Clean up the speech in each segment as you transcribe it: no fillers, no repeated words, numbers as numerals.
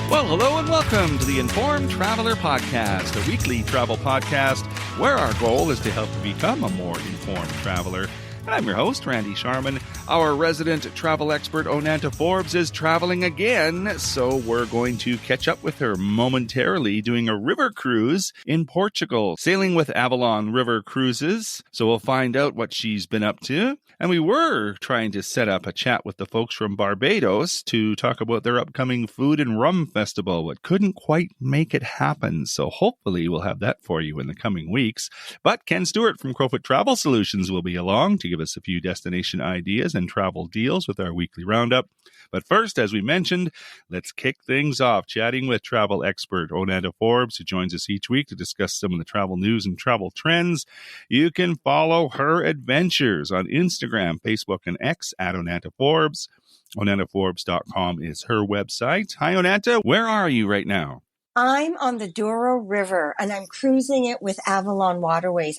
Well, hello and welcome to the Informed Traveler Podcast, a weekly travel podcast where our goal is to help you become a more informed traveler. And I'm your host, Randy Sharman. Our resident travel expert, Onanta Forbes, is traveling again, so we're going to catch up with her momentarily doing a river cruise in Portugal, sailing with Avalon River Cruises. So we'll find out what she's been up to. And we were trying to set up a chat with the folks from Barbados to talk about their upcoming food and rum festival, but couldn't quite make it happen. So hopefully we'll have that for you in the coming weeks. But Ken Stewart from Crowfoot Travel Solutions will be along to give us a few destination ideas and travel deals with our weekly roundup. But first, as we mentioned, let's kick things off chatting with travel expert Onanta Forbes, who joins us each week to discuss some of the travel news and travel trends. You can follow her adventures on Instagram, Facebook, and X at Onanta Forbes. OnantaForbes.com is her website. Hi, Onanta. Where are you right now? I'm on the Douro River, and I'm cruising it with Avalon Waterways.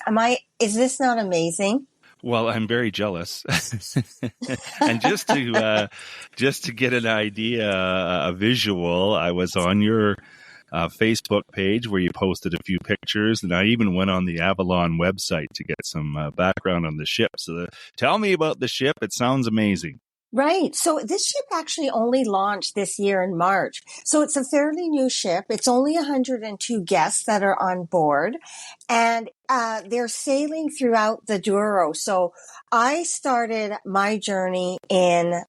Is this not amazing? Well, I'm very jealous. And just to get an idea, a visual, I was on your Facebook page where you posted a few pictures, and I even went on the Avalon website to get some background on the ship. So tell me about the ship. It sounds amazing. Right. So this ship actually only launched this year in March. So it's a fairly new ship. It's only 102 guests that are on board, and they're sailing throughout the Douro. So I started my journey in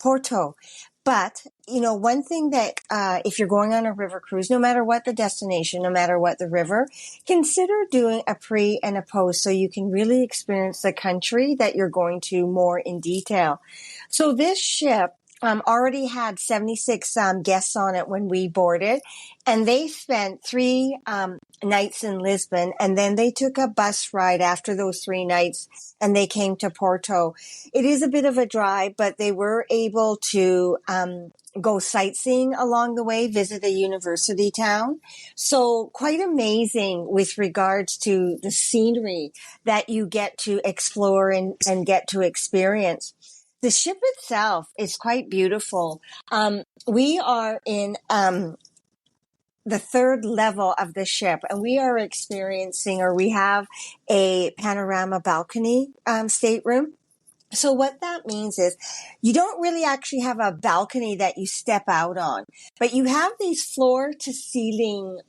Porto. But, one thing that if you're going on a river cruise, no matter what the destination, no matter what the river, consider doing a pre and a post so you can really experience the country that you're going to more in detail. So this ship already had 76 guests on it when we boarded, and they spent 3 nights in Lisbon, and then they took a bus ride after those 3 nights, and they came to Porto. It is a bit of a drive, but they were able to go sightseeing along the way, visit a university town. So quite amazing with regards to the scenery that you get to explore and get to experience. The ship itself is quite beautiful. We are in the 3rd level of the ship, and we are we have a panorama balcony stateroom. So what that means is you don't really actually have a balcony that you step out on, but you have these floor to ceiling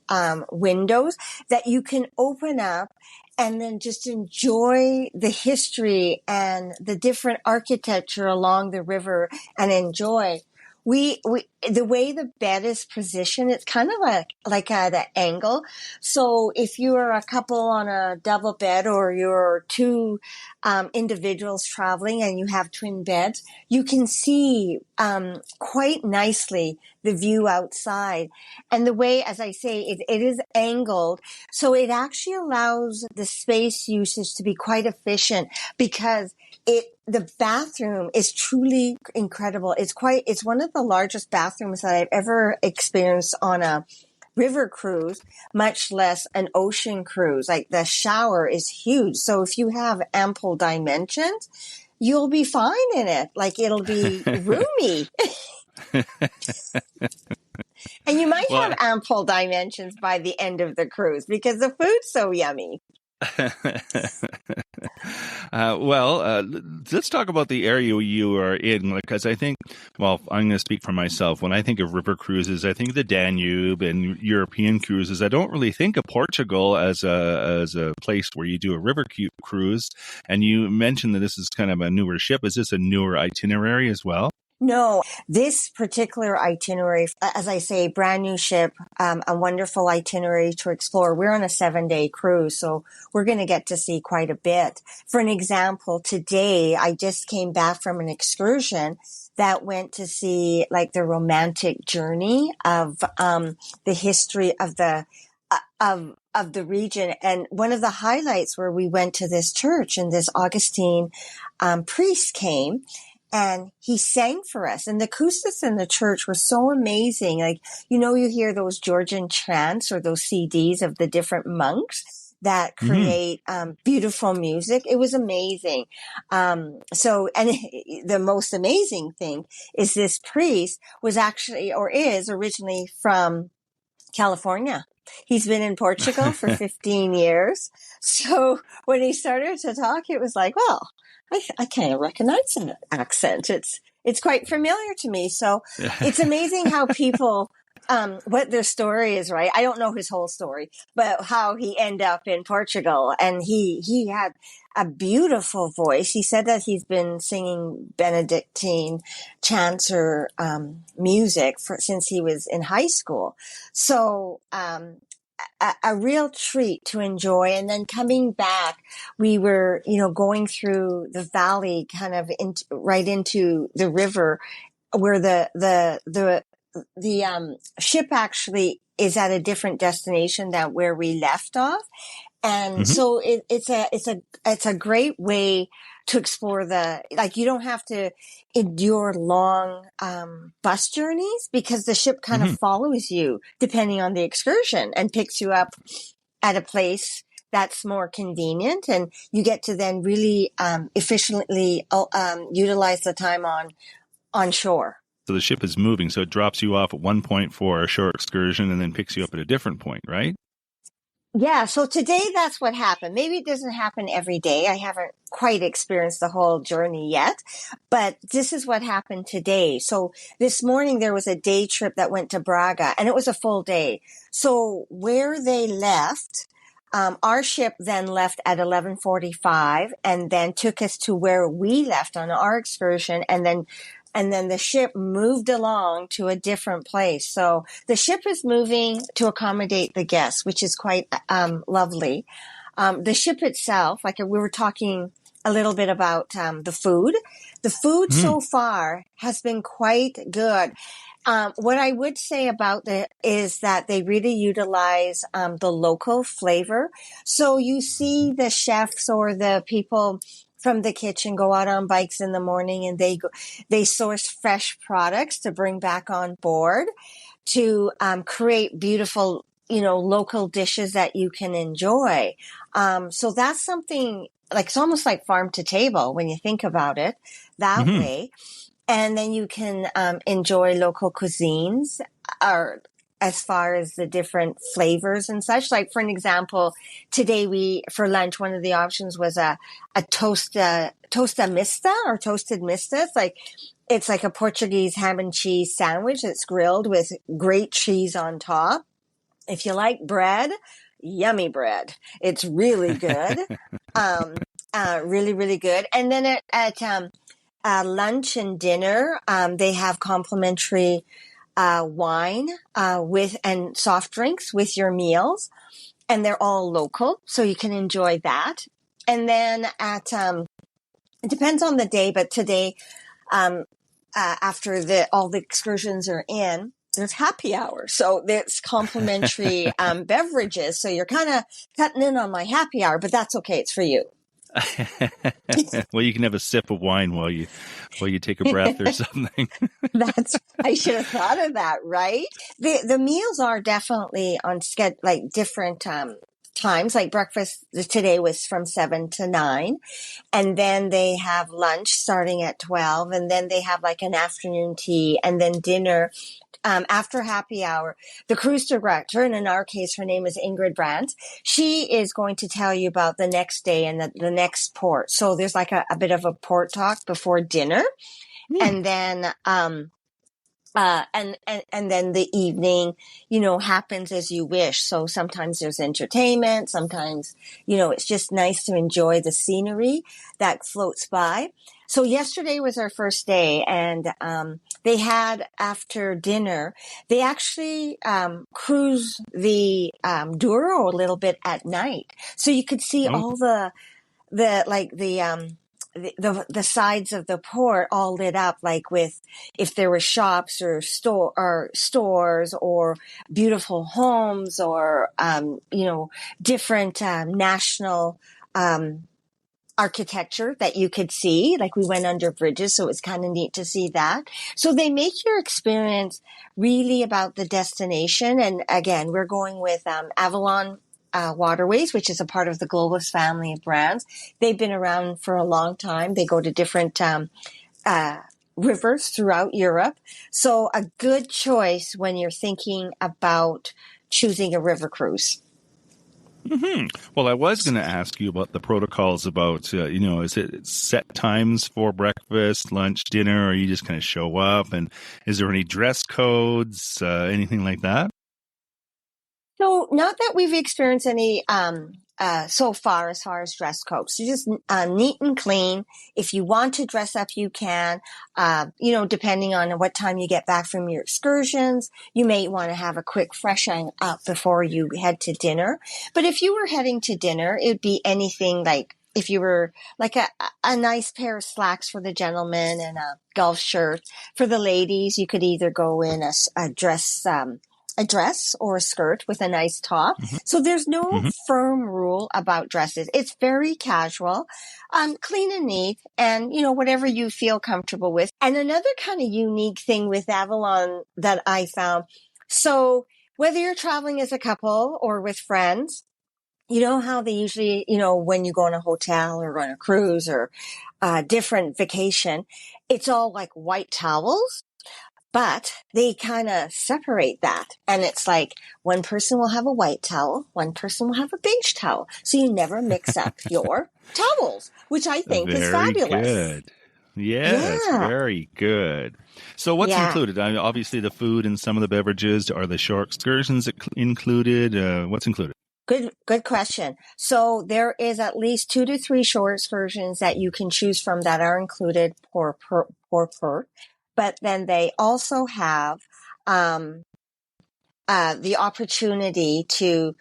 windows that you can open up and then just enjoy the history and the different architecture along the river and enjoy. The way the bed is positioned, it's kind of like at an angle. So if you're a couple on a double bed, or you're 2 individuals traveling and you have twin beds, you can see quite nicely the view outside. And the way, as I say, it is angled, so it actually allows the space usage to be quite efficient, because the bathroom is truly incredible. It's one of the largest bathrooms that I've ever experienced on a river cruise, much less an ocean cruise. Like, the shower is huge. So if you have ample dimensions, you'll be fine in it. Like, it'll be roomy. And you might have ample dimensions by the end of the cruise because the food's so yummy. Let's talk about the area you are in, because I think, I'm going to speak for myself. When I think of river cruises, I think of the Danube and European cruises. I don't really think of Portugal as a place where you do a river cruise. And you mentioned that this is kind of a newer ship. Is this a newer itinerary as well? No, this particular itinerary, as I say, brand new ship, a wonderful itinerary to explore. We're on a 7-day cruise, so we're going to get to see quite a bit. For an example, today I just came back from an excursion that went to see like the romantic journey of the history of the region. And one of the highlights where we went to this church, and this Augustine priest came. And he sang for us. And the acoustics in the church were so amazing. Like, you hear those Georgian chants or those CDs of the different monks. that Hmm. create beautiful music. It was amazing. And the most amazing thing is this priest was actually, or is originally from California. He's been in Portugal for 15 years. So when he started to talk, it was like, well, I kind of recognize that accent. It's quite familiar to me. So it's amazing how people, what their story is, right? I don't know his whole story, but how he ended up in Portugal. And he had a beautiful voice. He said that he's been singing Benedictine chants or music since he was in high school. So a real treat to enjoy. And then coming back, we were, going through the valley, kind of right into the river, where the ship actually is at a different destination than where we left off. And Hmm. so it's a great way to explore you don't have to endure long, bus journeys, because the ship kind of Hmm. follows you depending on the excursion and picks you up at a place that's more convenient. And you get to then really, efficiently, utilize the time on shore. So the ship is moving, so it drops you off at one point for a short excursion and then picks you up at a different point, right? Yeah, so today that's what happened. Maybe it doesn't happen every day. I haven't quite experienced the whole journey yet, but this is what happened today. So this morning there was a day trip that went to Braga, and it was a full day. So where they left, our ship then left at 11:45 and then took us to where we left on our excursion, and then the ship moved along to a different place. So the ship is moving to accommodate the guests, which is quite lovely. The ship itself, like we were talking a little bit about the food. The food Mm. so far has been quite good. What I would say about it is that they really utilize the local flavor. So you see the chefs or the people from the kitchen go out on bikes in the morning, and they source fresh products to bring back on board to create beautiful, local dishes that you can enjoy. So that's something like, it's almost like farm to table when you think about it that Hmm. way. And then you can enjoy local cuisines, or as far as the different flavors and such. Like, for an example, today for lunch, one of the options was a tosta mista, or toasted mista. It's like a Portuguese ham and cheese sandwich that's grilled with great cheese on top. If you like bread, yummy bread. It's really good. Really, really good. And then at lunch and dinner, they have complimentary wine and soft drinks with your meals, and they're all local, so you can enjoy that. And then it depends on the day, but today, um, after all the excursions are in, there's happy hour. So there's complimentary beverages. So you're kind of cutting in on my happy hour, but that's okay. It's for you. Well, you can have a sip of wine while you take a breath or something. I should have thought of that, right? The meals are definitely on schedule, like different times. Like breakfast today was from 7 to 9, and then they have lunch starting at 12, and then they have like an afternoon tea, and then dinner. After happy hour, the cruise director, and in our case, her name is Ingrid Brandt, she is going to tell you about the next day and the next port. So there's like a bit of a port talk before dinner. Hmm. And then, and then the evening, happens as you wish. So sometimes there's entertainment. Sometimes, it's just nice to enjoy the scenery that floats by. So yesterday was our first day, and they had, after dinner, they actually cruise the Douro a little bit at night, so you could see Oh. all the sides of the port all lit up, like with, if there were shops or stores or beautiful homes, or different national architecture that you could see. Like, we went under bridges, so it was kind of neat to see that. So they make your experience really about the destination. And again, we're going with Avalon Waterways, which is a part of the Globus family of brands. They've been around for a long time. They go to different rivers throughout Europe. So a good choice when you're thinking about choosing a river cruise. Well, I was going to ask you about the protocols about, is it set times for breakfast, lunch, dinner, or you just kind of show up? And is there any dress codes, anything like that? So not that we've experienced any so far as dress codes. So just neat and clean. If you want to dress up, you can. Depending on what time you get back from your excursions, you may want to have a quick freshen up before you head to dinner. But if you were heading to dinner, it would be anything like if you were like a nice pair of slacks for the gentleman and a golf shirt. For the ladies, you could either go in a dress or a skirt with a nice top. So there's no firm rule about dresses. It's very casual, clean and neat, and, whatever you feel comfortable with. And another kind of unique thing with Avalon that I found, so whether you're traveling as a couple or with friends, you know how they usually, when you go on a hotel or on a cruise or a different vacation, it's all like white towels. But they kind of separate that. And it's like one person will have a white towel, one person will have a beige towel. So you never mix up your towels, which I think is fabulous. Very good. Yes, Yeah. very good. So what's included? I mean, obviously the food and some of the beverages. Are the shore excursions included? What's included? Good question. So there is at least 2 to 3 shore excursions that you can choose from that are included per. But then they also have the opportunity to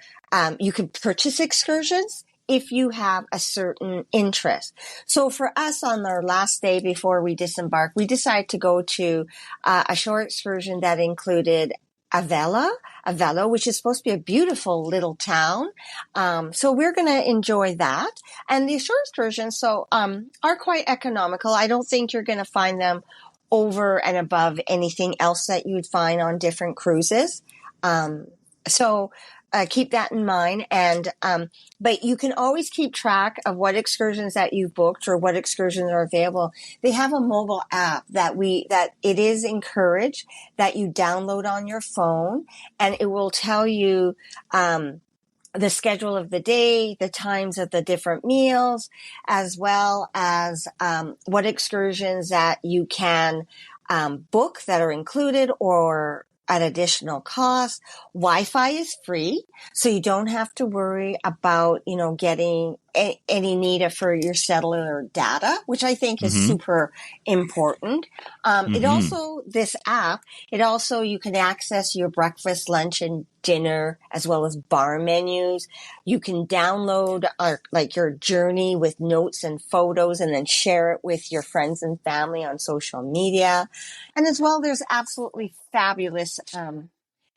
you can purchase excursions if you have a certain interest. So for us on our last day before we disembark, we decided to go to a shore excursion that included Avella, which is supposed to be a beautiful little town. So we're going to enjoy that. And the shore excursions are quite economical. I don't think you're going to find them over and above anything else that you'd find on different cruises. So keep that in mind. And, but you can always keep track of what excursions that you've booked or what excursions are available. They have a mobile app that it is encouraged that you download on your phone, and it will tell you, the schedule of the day, the times of the different meals, as well as what excursions that you can book that are included or at additional cost. Wi-Fi is free, so you don't have to worry about, getting any need for your cellular data, which I think is super important. This app, you can access your breakfast, lunch, and dinner, as well as bar menus. You can download your journey with notes and photos and then share it with your friends and family on social media. And as well, there's absolutely fabulous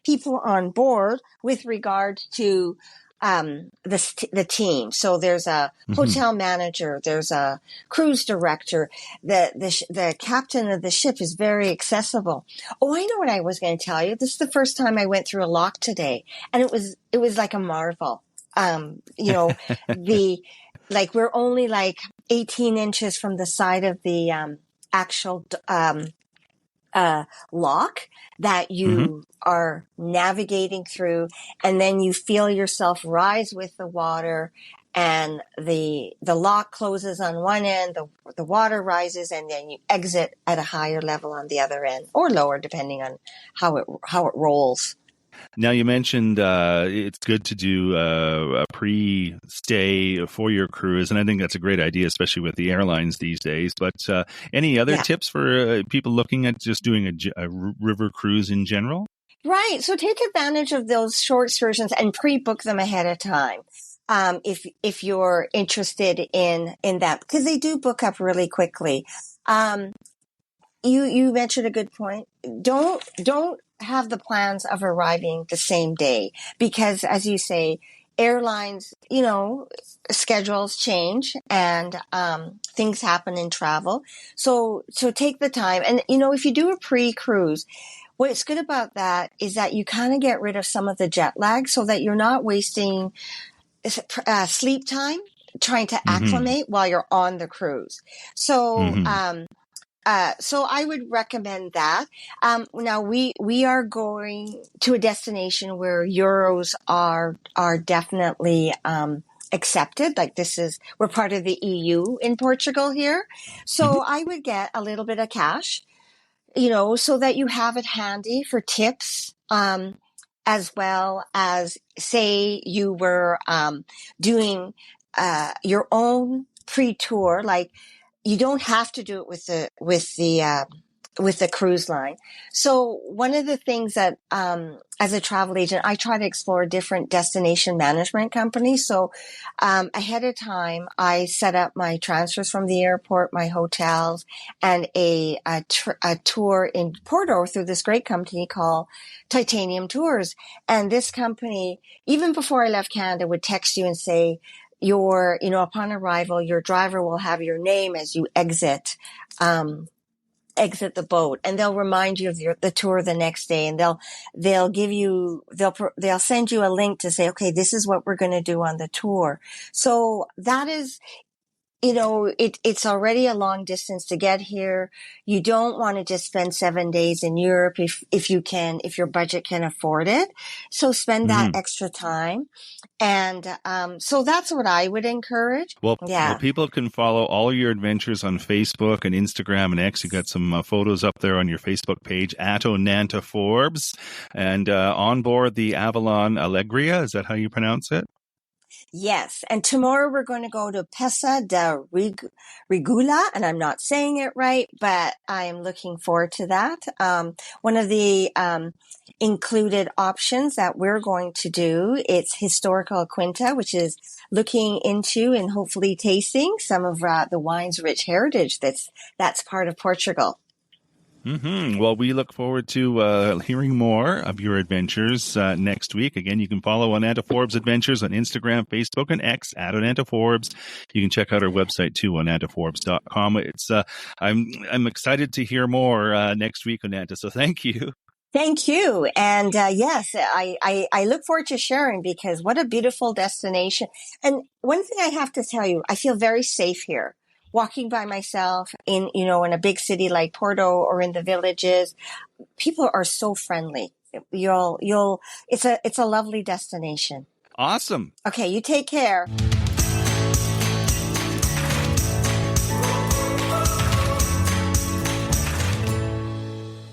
people on board with regard to the team. So there's a hotel manager, there's a cruise director, the captain of the ship is very accessible. Oh, I know what I was going to tell you. This is the first time I went through a lock today, and it was like a marvel. We're only like 18 inches from the side of the actual lock that you are navigating through, and then you feel yourself rise with the water, and the lock closes on one end, the water rises, and then you exit at a higher level on the other end, or lower depending on how it rolls. Now, you mentioned it's good to do a pre-stay for your cruise, and I think that's a great idea, especially with the airlines these days. But any other tips for people looking at just doing a river cruise in general? Right. So take advantage of those short excursions and pre-book them ahead of time. If you're interested in that, because they do book up really quickly. You mentioned a good point. Don't have the plans of arriving the same day, because as you say, airlines, schedules change and things happen in travel. So take the time. And, if you do a pre-cruise, What's good about that is that you kind of get rid of some of the jet lag so that you're not wasting sleep time trying to Mm-hmm. acclimate while you're on the cruise. So, Mm-hmm. so I would recommend that. Now we are going to a destination where euros are definitely, accepted. Like we're part of the EU in Portugal here. Mm-hmm. So I would get a little bit of cash, so that you have it handy for tips, as well as say you were, doing, your own pre-tour, like you don't have to do it with the cruise line. So one of the things that, as a travel agent, I try to explore different destination management companies. So, ahead of time, I set up my transfers from the airport, my hotels, and a tour in Porto through this great company called Titanium Tours. And this company, even before I left Canada, would text you and say, upon arrival, your driver will have your name as you exit the boat, and they'll remind you of the tour the next day, and they'll send you a link to say, okay, this is what we're going to do on the tour. So that is, it's already a long distance to get here. You don't want to just spend 7 days in Europe if your budget can afford it. So spend that Mm-hmm. extra time. And, so that's what I would encourage. Well, Yeah. people can follow all your adventures on Facebook and Instagram and X. You got some photos up there on your Facebook page at Onanta Forbes, and on board the Avalon Allegria. Is that how you pronounce it? Yes. And tomorrow we're going to go to Pesa de Rigula, and I'm not saying it right, but I'm looking forward to that. One of the, included options that we're going to do, it's historical quinta, which is looking into and hopefully tasting some of, the wine's rich heritage that's part of Portugal. Mm-hmm. Well, we look forward to hearing more of your adventures next week. Again, you can follow Onanta Forbes Adventures on Instagram, Facebook, and X at Onanta Forbes. You can check out our website too, onantaforbes.com. It's I'm excited to hear more next week, Onanta. So thank you. Thank you. And yes, I look forward to sharing, because what a beautiful destination. And one thing I have to tell you, I feel very safe here. Walking by myself in a big city like Porto or in the villages, people are so friendly. It's a lovely destination. Awesome. Okay, you take care.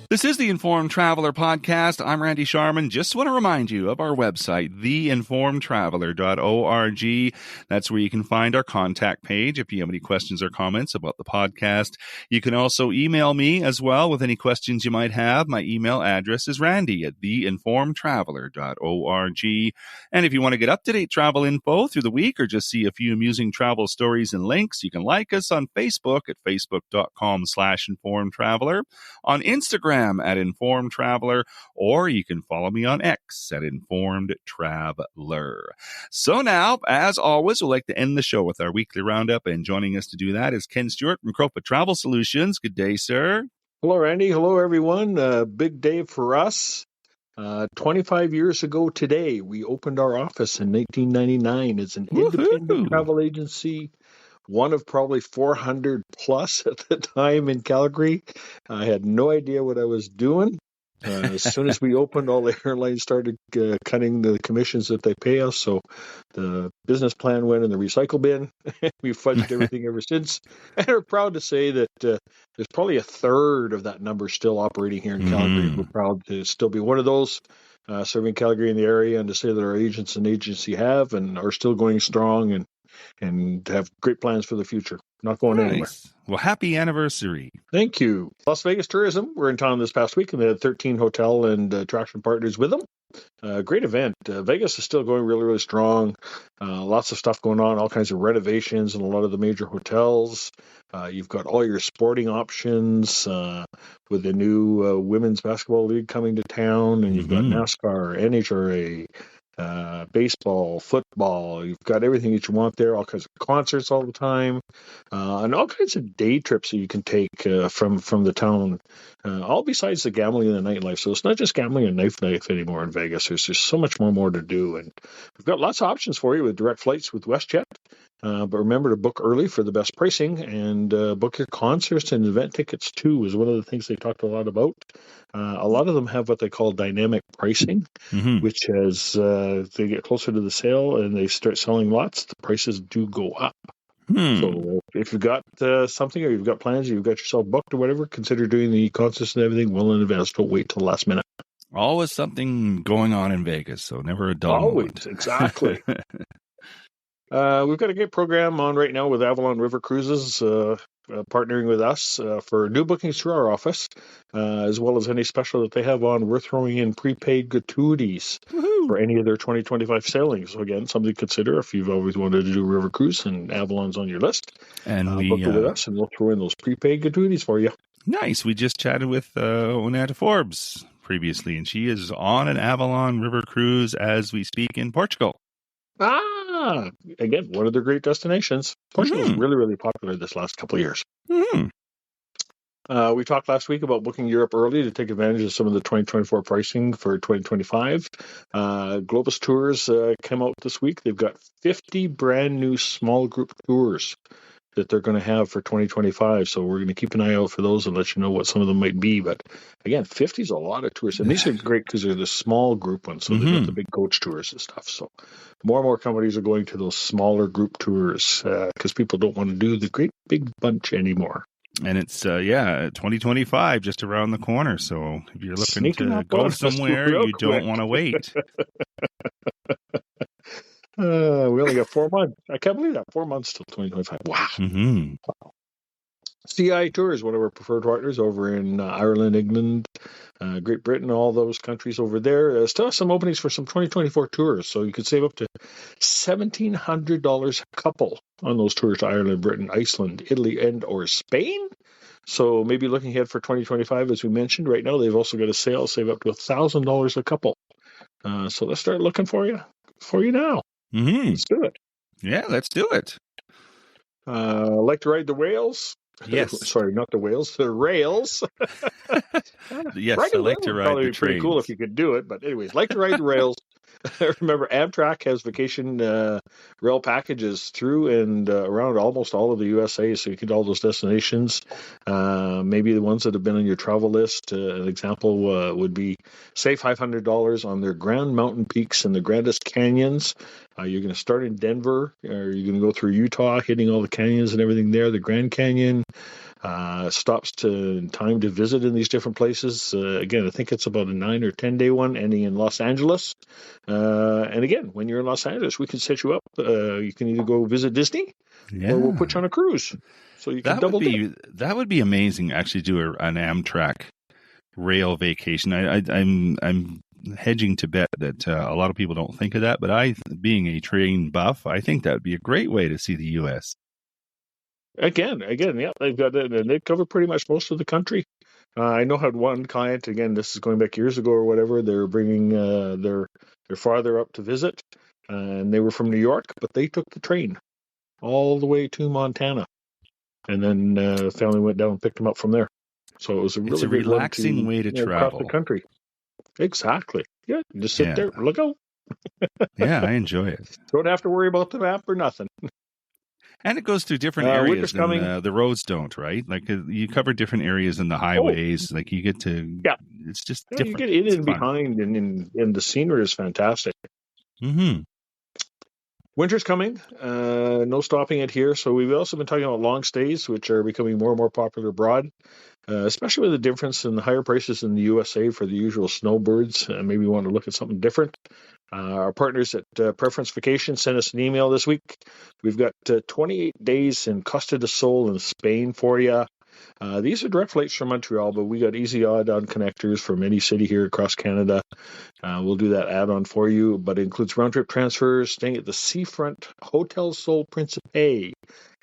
This is the Informed Traveler Podcast. I'm Randy Sharman. Just want to remind you of our website, theinformedtraveler.org. That's where you can find our contact page if you have any questions or comments about the podcast. You can also email me as well with any questions you might have. My email address is randy@theinformedtraveler.org. And if you want to get up-to-date travel info through the week or just see a few amusing travel stories and links, you can like us on Facebook at facebook.com/informedtraveler, on Instagram at Informed Traveler, or you can follow me on X at Informed Traveler. So now, as always, we'd like to end the show with our weekly roundup, and joining us to do that is Ken Stewart from Crowfoot Travel Solutions. Good day, sir. Hello, Randy. Hello, everyone. Big day for us. 25 years ago today, we opened our office in 1999 as an independent Woohoo! travel agency, one of probably 400 plus at the time in Calgary. I had no idea what I was doing. As soon as we opened, all the airlines started cutting the commissions that they pay us. So the business plan went in the recycle bin. We've fudged everything ever since. And we're proud to say that there's probably a third of that number still operating here in Calgary. We're proud to still be one of those serving Calgary in the area, and to say that our agents and agency have and are still going strong and have great plans for the future. Not going anywhere. Nice. Well, happy anniversary. Thank you. Las Vegas Tourism, we're in town this past week, and they had 13 hotel and attraction partners with them. Great event. Vegas is still going really, really strong. Lots of stuff going on, all kinds of renovations in a lot of the major hotels. You've got all your sporting options with the new Women's Basketball League coming to town, and you've got NASCAR, NHRA, baseball, football. You've got everything that you want there, all kinds of concerts all the time, and all kinds of day trips that you can take from the town, all besides the gambling and the nightlife. So it's not just gambling and nightlife anymore in Vegas. There's just so much more to do. And we've got lots of options for you with direct flights with WestJet. But remember to book early for the best pricing, and book your concerts and event tickets too is one of the things they talked a lot about. A lot of them have what they call dynamic pricing, which as they get closer to the sale and they start selling lots, the prices do go up. So if you've got something, or you've got plans, or you've got yourself booked or whatever, consider doing the concerts and everything well in advance. Don't wait till the last minute. Always something going on in Vegas, so never a dull moment. Exactly. We've got a great program on right now with Avalon River Cruises, partnering with us for new bookings through our office, as well as any special that they have on. We're throwing in prepaid gratuities for any of their 2025 sailings. So again, something to consider if you've always wanted to do a river cruise and Avalon's on your list. And we book it with us, and we'll throw in those prepaid gratuities for you. Nice. We just chatted with Onanta Forbes previously, and she is on an Avalon River cruise as we speak in Portugal. Again, one of their great destinations. Portugal is really, really popular this last couple of years. We talked last week about booking Europe early to take advantage of some of the 2024 pricing for 2025. Globus Tours came out this week. They've got 50 brand new small group tours that they're going to have for 2025. So we're going to keep an eye out for those and let you know what some of them might be. But again, 50 is a lot of tours. And these are great because they're the small group ones. So they've got the big coach tours and stuff. So more and more companies are going to those smaller group tours because people don't want to do the great big bunch anymore. And it's, 2025 just around the corner. So if you're looking to go somewhere, you don't want to wait. We only got 4 months. I can't believe that. 4 months till 2025. Wow. CI Tours, one of our preferred partners over in Ireland, England, Great Britain, all those countries over there. Still have some openings for some 2024 tours. So you could save up to $1,700 a couple on those tours to Ireland, Britain, Iceland, Italy, and or Spain. So maybe looking ahead for 2025, as we mentioned, right now they've also got a sale, save up to $1,000 a couple. So let's start looking for you now. Let's do it. Yeah, let's do it. Like to ride the whales? Yes. Sorry, not the whales, the rails. Yes, I like to ride the trains. Pretty cool if you could do it. But anyways, like to ride the rails. Remember, Amtrak has vacation rail packages through and around almost all of the USA, so you can do all those destinations. Maybe the ones that have been on your travel list. An example would be save $500 on their Grand Mountain Peaks and the Grandest Canyons. You're going to start in Denver, or you're going to go through Utah, hitting all the canyons and everything there. The Grand Canyon. Stops to time to visit in these different places. Again, I think it's about a 9 or 10 day one, ending in Los Angeles. And again, when you're in Los Angeles, we can set you up. You can either go visit Disney, or we'll put you on a cruise. So you can double dip. That would be amazing. Actually, do an Amtrak rail vacation. I'm hedging to bet that a lot of people don't think of that, but being a train buff, I think that would be a great way to see the U.S. Again, yeah, they've got it, and they cover pretty much most of the country. I know had one client, again, this is going back years ago or whatever, they're bringing their father up to visit, and they were from New York, but they took the train all the way to Montana, and then the family went down and picked them up from there. So it was a really relaxing way to travel across the country. Exactly. Yeah, just sit there, look out. Yeah, I enjoy it. Don't have to worry about the map or nothing. And it goes through different areas than the roads don't, right? Like you cover different areas in the highways. Like you get to, it's just different. You get in and behind, and the scenery is fantastic. Winter's coming. No stopping it here. So we've also been talking about long stays, which are becoming more and more popular abroad, especially with the difference in the higher prices in the USA for the usual snowbirds. Maybe you want to look at something different. Our partners at Preference Vacation sent us an email this week. We've got 28 days in Costa del Sol in Spain for you. These are direct flights from Montreal, but we got easy add-on connectors from any city here across Canada. We'll do that add-on for you, but it includes round-trip transfers, staying at the Seafront Hotel Sol Principe.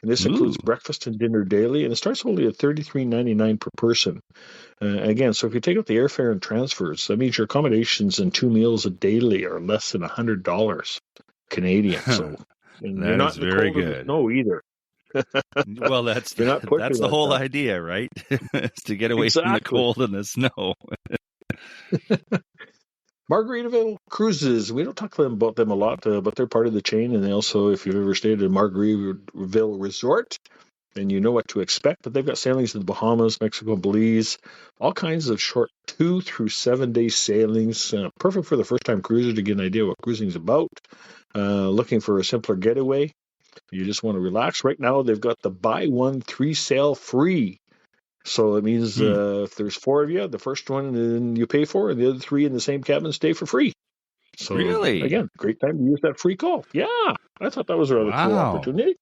And this includes breakfast and dinner daily, and it starts only at $33.99 per person. Again, so if you take out the airfare and transfers, that means your accommodations and 2 meals a daily are less than $100 Canadian. So and that you're not is in the very cold or the good. snow either. Well, that's the whole idea, right? Is to get away from the cold and the snow. Margaritaville Cruises. We don't talk about them a lot, but they're part of the chain. And they also, if you've ever stayed at Margaritaville Resort, then you know what to expect. But they've got sailings in the Bahamas, Mexico, Belize, all kinds of short 2 through 7 day sailings. Perfect for the first-time cruiser to get an idea what cruising is about. Looking for a simpler getaway. You just want to relax. Right now, they've got the buy one, 3 sail free. So it means if there's 4 of you, the first one then you pay for, and the other 3 in the same cabin stay for free. So Really? again, great time to use that free call. Yeah, I thought that was a rather cool opportunity.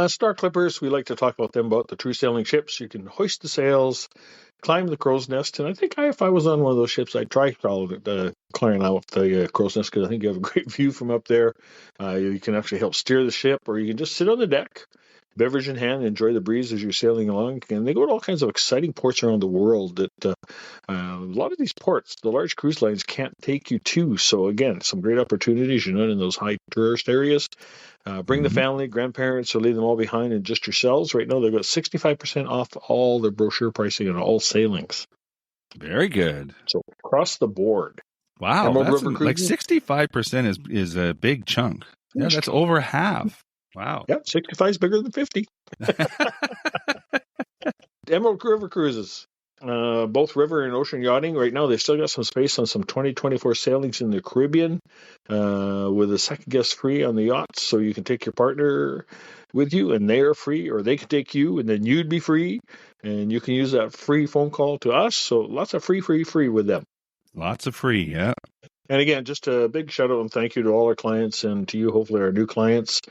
Star Clippers, we like to talk about them, about the true sailing ships. You can hoist the sails, climb the crow's nest, and I think if I was on one of those ships, I'd try climbing out the crow's nest because I think you have a great view from up there. You can actually help steer the ship, or you can just sit on the deck, beverage in hand, enjoy the breeze as you're sailing along. And they go to all kinds of exciting ports around the world that a lot of these ports, the large cruise lines can't take you to. So again, some great opportunities. You're not in those high tourist areas. Bring the family, grandparents, or leave them all behind and just yourselves. Right now, they've got 65% off all their brochure pricing on all sailings. Very good. So across the board. Wow, that's like 65% is a big chunk. Yeah, that's over half. Wow. Yeah, 65 is bigger than 50. Emerald River Cruises. Both river and ocean yachting. Right now, they've still got some space on some 2024 sailings in the Caribbean with a second guest free on the yachts. So you can take your partner with you and they are free, or they can take you and then you'd be free. And you can use that free phone call to us. So lots of free with them. Lots of free, yeah. And again, just a big shout out and thank you to all our clients and to you, hopefully our new clients,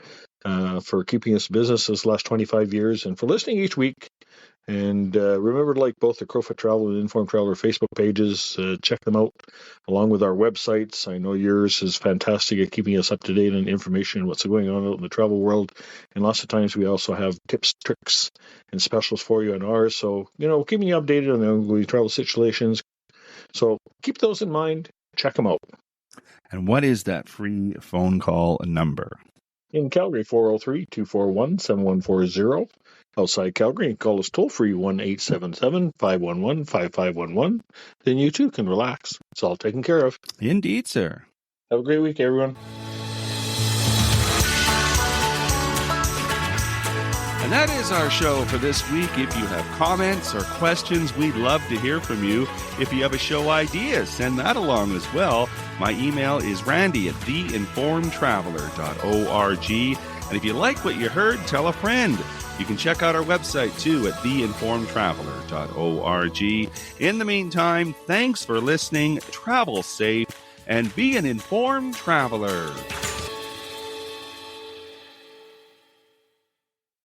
for keeping us in business this last 25 years and for listening each week. And remember to like both the Crowfoot Travel and Informed Traveler Facebook pages. Check them out along with our websites. I know yours is fantastic at keeping us up to date on information and what's going on out in the travel world. And lots of times we also have tips, tricks, and specials for you on ours. So, keeping you updated on the ongoing travel situations. So keep those in mind. Check them out. And what is that free phone call number? In Calgary, 403-241-7140. Outside Calgary, and call us toll-free 1-877-511-5511. Then you too can relax. It's all taken care of. Indeed, sir. Have a great week, everyone. And that is our show for this week. If you have comments or questions, we'd love to hear from you. If you have a show idea, send that along as well. My email is randy@theinformedtraveler.org. And if you like what you heard, tell a friend. You can check out our website too at theinformedtraveler.org. In the meantime, thanks for listening, travel safe, and be an informed traveler.